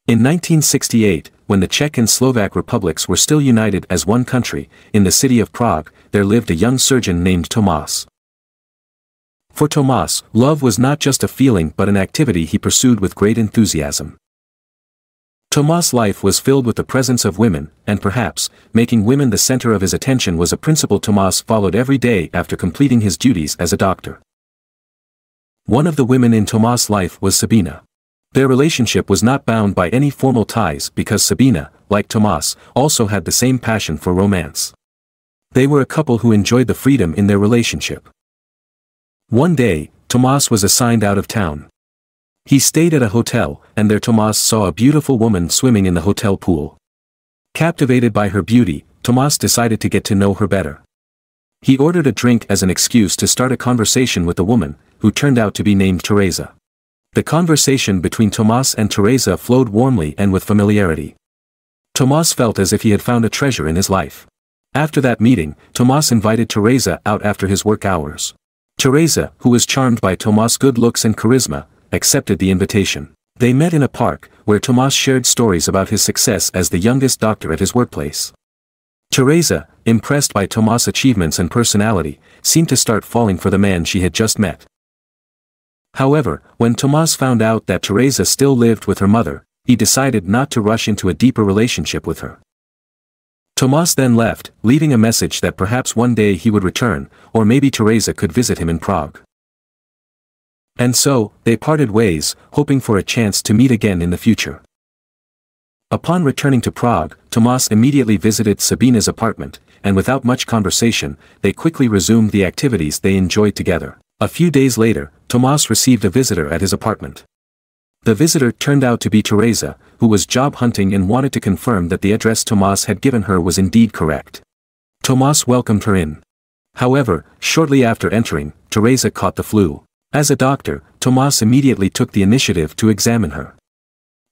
In 1968, when the Czech and Slovak republics were still united as one country, in the city of Prague, there lived a young surgeon named Tomáš. For Tomáš, love was not just a feeling but an activity he pursued with great enthusiasm. Tomáš's life was filled with the presence of women, and perhaps, making women the center of his attention was a principle Tomáš followed every day after completing his duties as a doctor. One of the women in Tomáš's life was Sabina. Their relationship was not bound by any formal ties because Sabina, like Tomáš, also had the same passion for romance. They were a couple who enjoyed the freedom in their relationship. One day, Tomáš was assigned out of town. He stayed at a hotel, and there Tomáš saw a beautiful woman swimming in the hotel pool. Captivated by her beauty, Tomáš decided to get to know her better. He ordered a drink as an excuse to start a conversation with the woman, who turned out to be named Teresa. The conversation between Tomáš and Teresa flowed warmly and with familiarity. Tomáš felt as if he had found a treasure in his life. After that meeting, Tomáš invited Teresa out after his work hours. Teresa, who was charmed by Tomáš's good looks and charisma, accepted the invitation. They met in a park, where Tomáš shared stories about his success as the youngest doctor at his workplace. Teresa, impressed by Tomáš's achievements and personality, seemed to start falling for the man she had just met. However, when Tomáš found out that Teresa still lived with her mother, he decided not to rush into a deeper relationship with her. Tomáš then left, leaving a message that perhaps one day he would return, or maybe Teresa could visit him in Prague. And so, they parted ways, hoping for a chance to meet again in the future. Upon returning to Prague, Tomáš immediately visited Sabina's apartment, and without much conversation, they quickly resumed the activities they enjoyed together. A few days later, Tomáš received a visitor at his apartment. The visitor turned out to be Teresa, who was job hunting and wanted to confirm that the address Tomáš had given her was indeed correct. Tomáš welcomed her in. However, shortly after entering, Teresa caught the flu. As a doctor, Tomáš immediately took the initiative to examine her.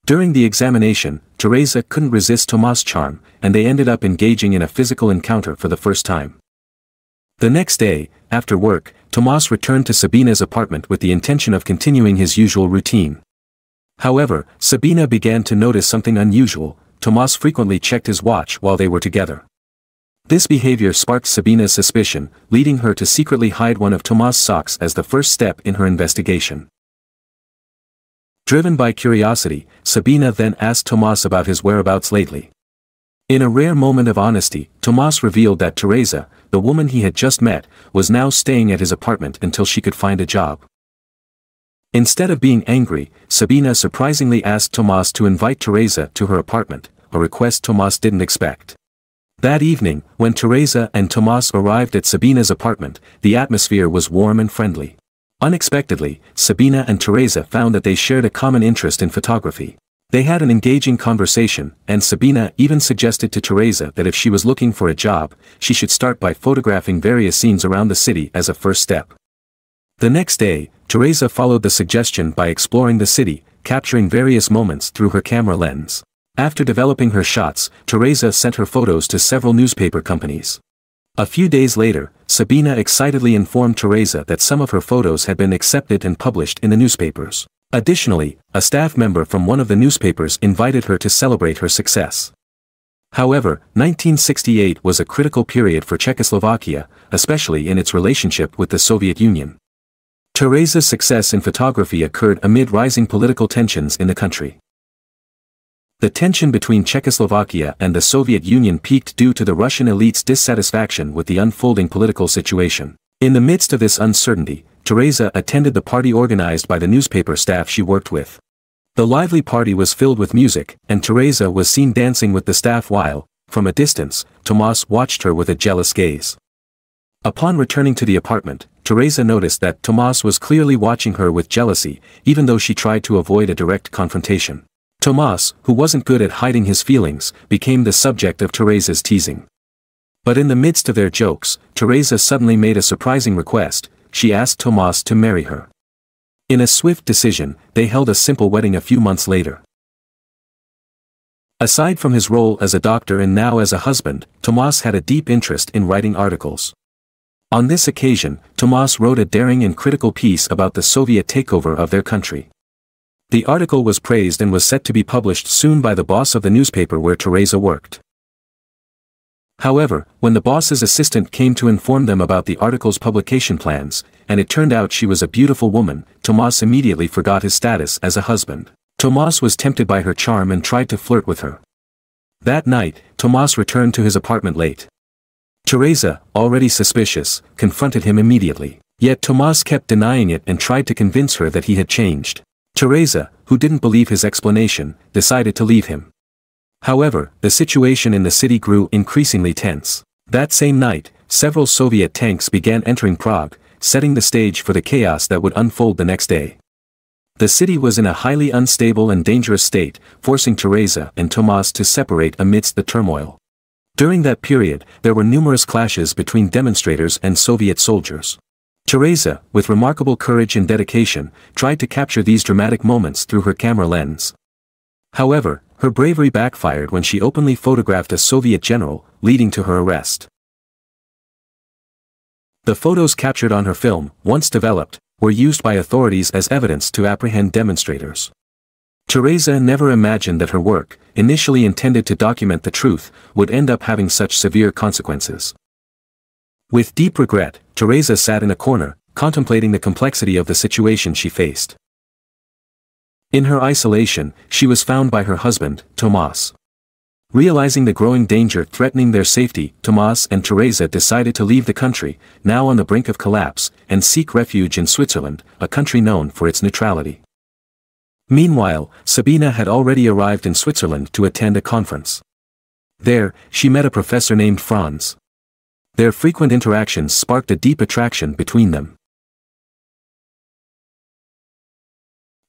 During the examination, Teresa couldn't resist Tomáš's charm, and they ended up engaging in a physical encounter for the first time. The next day, after work, Tomáš returned to Sabina's apartment with the intention of continuing his usual routine. However, Sabina began to notice something unusual. Tomáš frequently checked his watch while they were together. This behavior sparked Sabina's suspicion, leading her to secretly hide one of Tomáš's socks as the first step in her investigation. Driven by curiosity, Sabina then asked Tomáš about his whereabouts lately. In a rare moment of honesty, Tomáš revealed that Teresa, the woman he had just met, was now staying at his apartment until she could find a job. Instead of being angry, Sabina surprisingly asked Tomáš to invite Teresa to her apartment, a request Tomáš didn't expect. That evening, when Teresa and Tomáš arrived at Sabina's apartment, the atmosphere was warm and friendly. Unexpectedly, Sabina and Teresa found that they shared a common interest in photography. They had an engaging conversation, and Sabina even suggested to Teresa that if she was looking for a job, she should start by photographing various scenes around the city as a first step. The next day, Teresa followed the suggestion by exploring the city, capturing various moments through her camera lens. After developing her shots, Teresa sent her photos to several newspaper companies. A few days later, Sabina excitedly informed Teresa that some of her photos had been accepted and published in the newspapers. Additionally, a staff member from one of the newspapers invited her to celebrate her success. However, 1968 was a critical period for Czechoslovakia, especially in its relationship with the Soviet Union. Teresa's success in photography occurred amid rising political tensions in the country. The tension between Czechoslovakia and the Soviet Union peaked due to the Russian elite's dissatisfaction with the unfolding political situation. In the midst of this uncertainty, Teresa attended the party organized by the newspaper staff she worked with. The lively party was filled with music, and Teresa was seen dancing with the staff while, from a distance, Tomáš watched her with a jealous gaze. Upon returning to the apartment, Teresa noticed that Tomáš was clearly watching her with jealousy, even though she tried to avoid a direct confrontation. Tomáš, who wasn't good at hiding his feelings, became the subject of Teresa's teasing. But in the midst of their jokes, Teresa suddenly made a surprising request. She asked Tomáš to marry her. In a swift decision, they held a simple wedding a few months later. Aside from his role as a doctor and now as a husband, Tomáš had a deep interest in writing articles. On this occasion, Tomáš wrote a daring and critical piece about the Soviet takeover of their country. The article was praised and was set to be published soon by the boss of the newspaper where Teresa worked. However, when the boss's assistant came to inform them about the article's publication plans, and it turned out she was a beautiful woman, Tomás immediately forgot his status as a husband. Tomás was tempted by her charm and tried to flirt with her. That night, Tomás returned to his apartment late. Teresa, already suspicious, confronted him immediately. Yet Tomás kept denying it and tried to convince her that he had changed. Teresa, who didn't believe his explanation, decided to leave him. However, the situation in the city grew increasingly tense. That same night, several Soviet tanks began entering Prague, setting the stage for the chaos that would unfold the next day. The city was in a highly unstable and dangerous state, forcing Teresa and Tomás to separate amidst the turmoil. During that period, there were numerous clashes between demonstrators and Soviet soldiers. Teresa, with remarkable courage and dedication, tried to capture these dramatic moments through her camera lens. However, her bravery backfired when she openly photographed a Soviet general, leading to her arrest. The photos captured on her film, once developed, were used by authorities as evidence to apprehend demonstrators. Teresa never imagined that her work, initially intended to document the truth, would end up having such severe consequences. With deep regret, Teresa sat in a corner, contemplating the complexity of the situation she faced. In her isolation, she was found by her husband, Tomás. Realizing the growing danger threatening their safety, Tomás and Teresa decided to leave the country, now on the brink of collapse, and seek refuge in Switzerland, a country known for its neutrality. Meanwhile, Sabina had already arrived in Switzerland to attend a conference. There, she met a professor named Franz. Their frequent interactions sparked a deep attraction between them.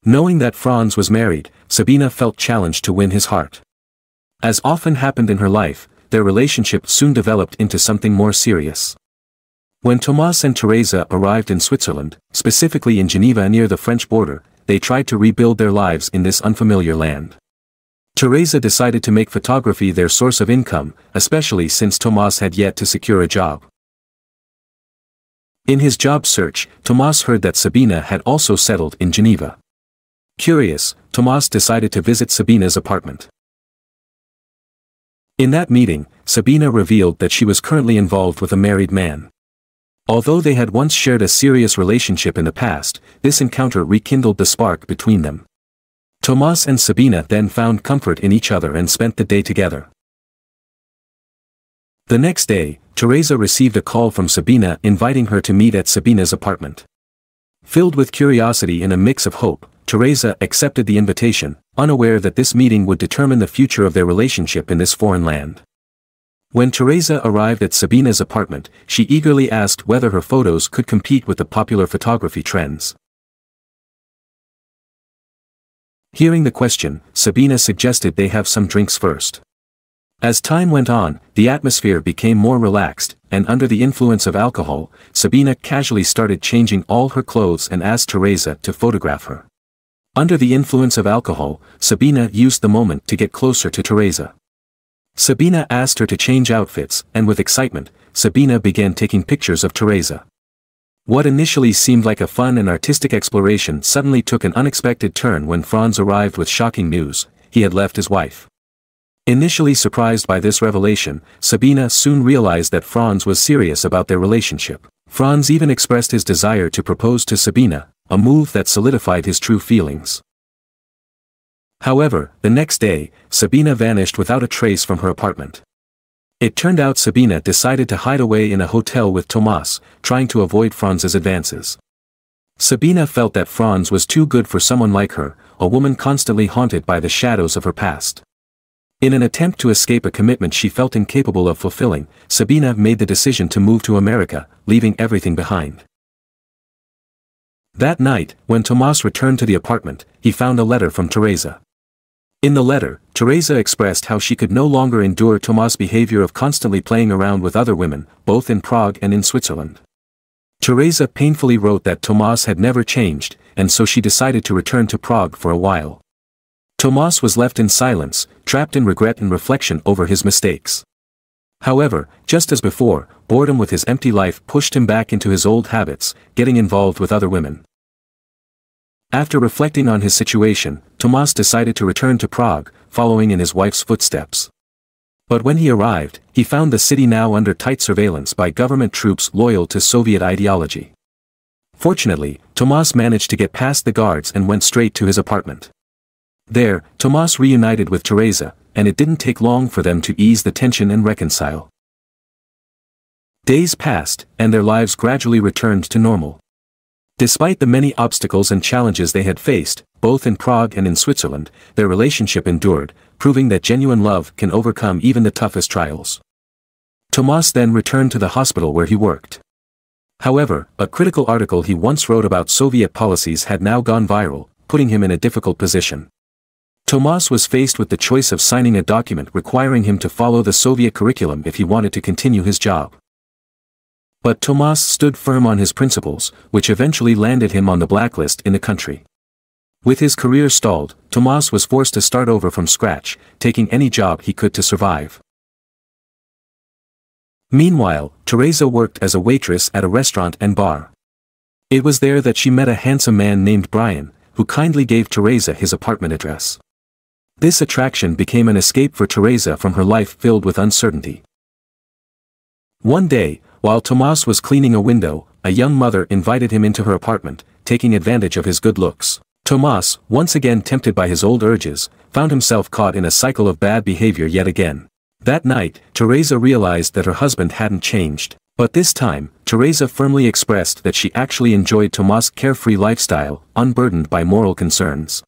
Knowing that Franz was married, Sabina felt challenged to win his heart. As often happened in her life, their relationship soon developed into something more serious. When Tomás and Teresa arrived in Switzerland, specifically in Geneva near the French border, they tried to rebuild their lives in this unfamiliar land. Teresa decided to make photography their source of income, especially since Tomás had yet to secure a job. In his job search, Tomás heard that Sabina had also settled in Geneva. Curious, Tomás decided to visit Sabina's apartment. In that meeting, Sabina revealed that she was currently involved with a married man. Although they had once shared a serious relationship in the past, this encounter rekindled the spark between them. Tomás and Sabina then found comfort in each other and spent the day together. The next day, Teresa received a call from Sabina inviting her to meet at Sabina's apartment. Filled with curiosity and a mix of hope, Teresa accepted the invitation, unaware that this meeting would determine the future of their relationship in this foreign land. When Teresa arrived at Sabina's apartment, she eagerly asked whether her photos could compete with the popular photography trends. Hearing the question, Sabina suggested they have some drinks first. As time went on, the atmosphere became more relaxed, and under the influence of alcohol, Sabina casually started changing all her clothes and asked Teresa to photograph her. Under the influence of alcohol, Sabina used the moment to get closer to Teresa. Sabina asked her to change outfits, and with excitement, Sabina began taking pictures of Teresa. What initially seemed like a fun and artistic exploration suddenly took an unexpected turn when Franz arrived with shocking news: he had left his wife. Initially surprised by this revelation, Sabina soon realized that Franz was serious about their relationship. Franz even expressed his desire to propose to Sabina, a move that solidified his true feelings. However, the next day, Sabina vanished without a trace from her apartment. It turned out Sabina decided to hide away in a hotel with Tomás, trying to avoid Franz's advances. Sabina felt that Franz was too good for someone like her, a woman constantly haunted by the shadows of her past. In an attempt to escape a commitment she felt incapable of fulfilling, Sabina made the decision to move to America, leaving everything behind. That night, when Tomás returned to the apartment, he found a letter from Teresa. In the letter, Teresa expressed how she could no longer endure Tomás' behavior of constantly playing around with other women, both in Prague and in Switzerland. Teresa painfully wrote that Tomás had never changed, and so she decided to return to Prague for a while. Tomás was left in silence, trapped in regret and reflection over his mistakes. However, just as before, boredom with his empty life pushed him back into his old habits, getting involved with other women. After reflecting on his situation, Tomas decided to return to Prague, following in his wife's footsteps. But when he arrived, he found the city now under tight surveillance by government troops loyal to Soviet ideology. Fortunately, Tomas managed to get past the guards and went straight to his apartment. There, Tomas reunited with Teresa, and it didn't take long for them to ease the tension and reconcile. Days passed, and their lives gradually returned to normal. Despite the many obstacles and challenges they had faced, both in Prague and in Switzerland, their relationship endured, proving that genuine love can overcome even the toughest trials. Tomas then returned to the hospital where he worked. However, a critical article he once wrote about Soviet policies had now gone viral, putting him in a difficult position. Tomas was faced with the choice of signing a document requiring him to follow the Soviet curriculum if he wanted to continue his job. But Tomas stood firm on his principles, which eventually landed him on the blacklist in the country. With his career stalled, Tomas was forced to start over from scratch, taking any job he could to survive. Meanwhile, Teresa worked as a waitress at a restaurant and bar. It was there that she met a handsome man named Brian, who kindly gave Teresa his apartment address. This attraction became an escape for Teresa from her life filled with uncertainty. One day, while Tomas was cleaning a window, a young mother invited him into her apartment, taking advantage of his good looks. Tomas, once again tempted by his old urges, found himself caught in a cycle of bad behavior yet again. That night, Teresa realized that her husband hadn't changed, but this time, Teresa firmly expressed that she actually enjoyed Tomas' carefree lifestyle, unburdened by moral concerns.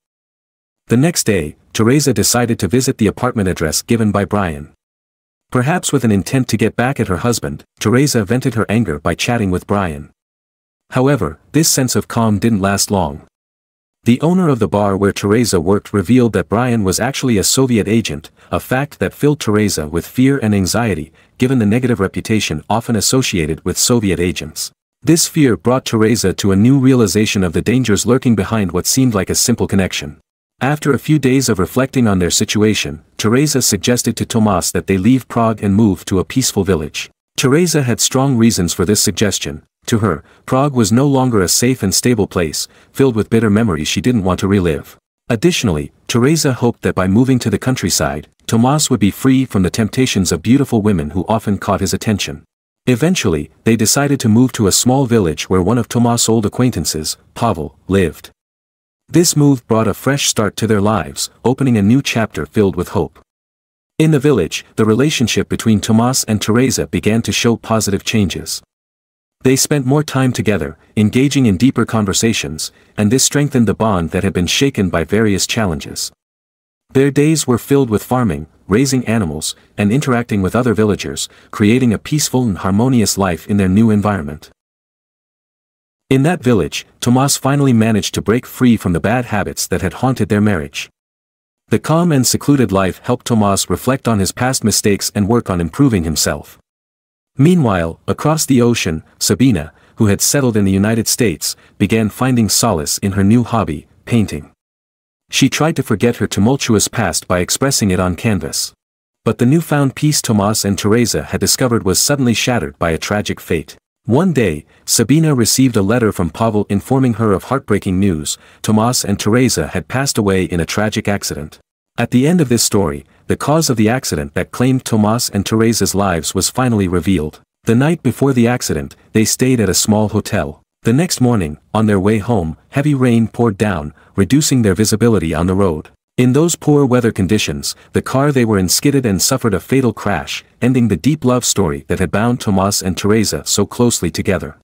The next day, Teresa decided to visit the apartment address given by Brian. Perhaps with an intent to get back at her husband, Teresa vented her anger by chatting with Brian. However, this sense of calm didn't last long. The owner of the bar where Teresa worked revealed that Brian was actually a Soviet agent, a fact that filled Teresa with fear and anxiety, given the negative reputation often associated with Soviet agents. This fear brought Teresa to a new realization of the dangers lurking behind what seemed like a simple connection. After a few days of reflecting on their situation, Teresa suggested to Tomas that they leave Prague and move to a peaceful village. Teresa had strong reasons for this suggestion. To her, Prague was no longer a safe and stable place, filled with bitter memories she didn't want to relive. Additionally, Teresa hoped that by moving to the countryside, Tomas would be free from the temptations of beautiful women who often caught his attention. Eventually, they decided to move to a small village where one of Tomas' old acquaintances, Pavel, lived. This move brought a fresh start to their lives, opening a new chapter filled with hope. In the village, the relationship between Tomas and Teresa began to show positive changes. They spent more time together, engaging in deeper conversations, and this strengthened the bond that had been shaken by various challenges. Their days were filled with farming, raising animals, and interacting with other villagers, creating a peaceful and harmonious life in their new environment. In that village, Tomas finally managed to break free from the bad habits that had haunted their marriage. The calm and secluded life helped Tomas reflect on his past mistakes and work on improving himself. Meanwhile, across the ocean, Sabina, who had settled in the United States, began finding solace in her new hobby, painting. She tried to forget her tumultuous past by expressing it on canvas. But the newfound peace Tomas and Teresa had discovered was suddenly shattered by a tragic fate. One day, Sabina received a letter from Pavel informing her of heartbreaking news: Tomas and Teresa had passed away in a tragic accident. At the end of this story, the cause of the accident that claimed Tomas and Teresa's lives was finally revealed. The night before the accident, they stayed at a small hotel. The next morning, on their way home, heavy rain poured down, reducing their visibility on the road. In those poor weather conditions, the car they were in skidded and suffered a fatal crash, ending the deep love story that had bound Tomas and Teresa so closely together.